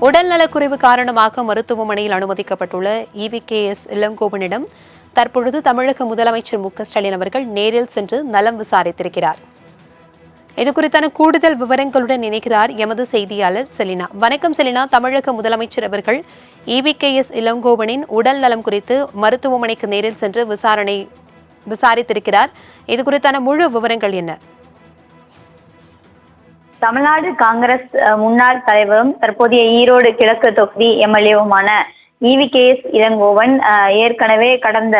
உடல்நலக்குறைவு காரணமாக மருத்துவமனையில் அனுமதிக்கப்பட்டுள்ள EVKS இளங்கோவனிடம் தற்பொழுது தமிழக முதலமைச்சர் மு.க.ஸ்டாலின் அவர்கள் நேரில் சென்று நலம் விசாரித்திருக்கிறார். இதுகுறித்தான கூடுதல் விவரங்களுடன் இணைகிறார் எமது செய்தியாளர் செலினா. வணக்கம் செலினா. தமிழக முதலமைச்சர் அவர்கள் EVKS இளங்கோவனின் உடல் நலம் குறித்து மருத்துவமனைக்கு நேரில் சென்று விசாரித்திருக்கிறார். இதுகுறித்தான முழு விவரங்கள் என்ன? தமிழ்நாடு காங்கிரஸ் முன்னாள் தலைவரும் தற்போதைய ஈரோடு கிழக்கு தொகுதி எம்எல்ஏவுமான EVKS இளங்கோவன் ஏற்கனவே கடந்த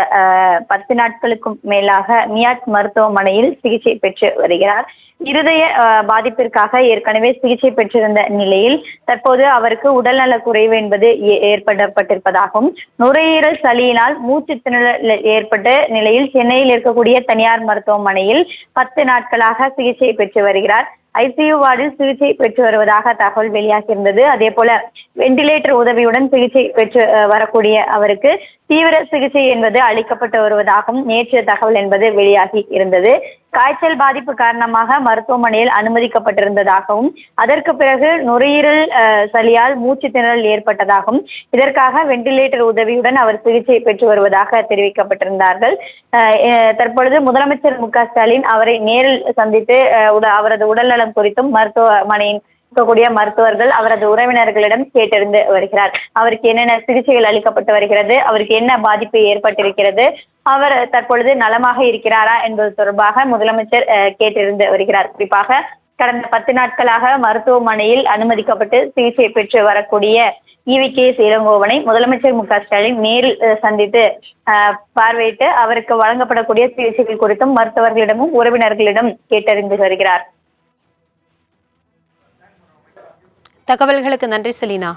10 நாட்களுக்கும் மேலாக மியாட் மருத்துவமனையில் சிகிச்சை பெற்று வருகிறார். இருதய பாதிப்பிற்காக ஏற்கனவே சிகிச்சை பெற்றிருந்த நிலையில் தற்போது அவருக்கு உடல்நல குறைவு என்பது ஏற்பட்டிருப்பதாகவும் நுரையீரல் சளியினால் மூச்சு திணறல் ஏற்பட்ட நிலையில் சென்னையில் இருக்கக்கூடிய தனியார் மருத்துவமனையில் 10 நாட்களாக சிகிச்சை பெற்று வருகிறார். ICU வார்டில் சிகிச்சை பெற்று வருவதாக தகவல் வெளியாகியிருந்தது. அதே போல வெண்டிலேட்டர் உதவியுடன் சிகிச்சை பெற்று வரக்கூடிய அவருக்கு தீவிர சிகிச்சை என்பது அளிக்கப்பட்டு வருவதாகவும் நேற்று தகவல் என்பது வெளியாகி இருந்தது. காய்ச்சல் பாதிப்பு காரணமாக மருத்துவமனையில் அனுமதிக்கப்பட்டிருந்ததாகவும் அதற்கு பிறகு நுரையீரல் சளியால் மூச்சு திணறல் ஏற்பட்டதாகவும் இதற்காக வெண்டிலேட்டர் உதவியுடன் அவர் சிகிச்சை பெற்று வருவதாக தெரிவிக்கப்பட்டிருந்தார்கள். தற்பொழுது முதலமைச்சர் மு.க.ஸ்டாலின் அவரை நேரில் சந்தித்து அவரது உடல்நலம் குறித்தும் மருத்துவமனையின் இருக்கக்கூடிய மருத்துவர்கள் அவரது உறவினர்களிடம் கேட்டறிந்து வருகிறார். அவருக்கு என்னென்ன சிகிச்சைகள் அளிக்கப்பட்டு வருகிறது, அவருக்கு என்ன பாதிப்பு ஏற்பட்டிருக்கிறது, அவர் தற்பொழுது நலமாக இருக்கிறாரா என்பது தொடர்பாக முதலமைச்சர் கேட்டறிந்து வருகிறார். குறிப்பாக கடந்த 10 நாட்களாக மருத்துவமனையில் அனுமதிக்கப்பட்டு சிகிச்சை பெற்று வரக்கூடிய EVKS இளங்கோவனை முதலமைச்சர் மு.க.ஸ்டாலின் நேரில் சந்தித்து பார்வையிட்டு அவருக்கு வழங்கப்படக்கூடிய சிகிச்சைகள் குறித்தும் மருத்துவர்களிடமும் உறவினர்களிடம் கேட்டறிந்து வருகிறார். தகவல்களுக்கு நன்றி செலினா.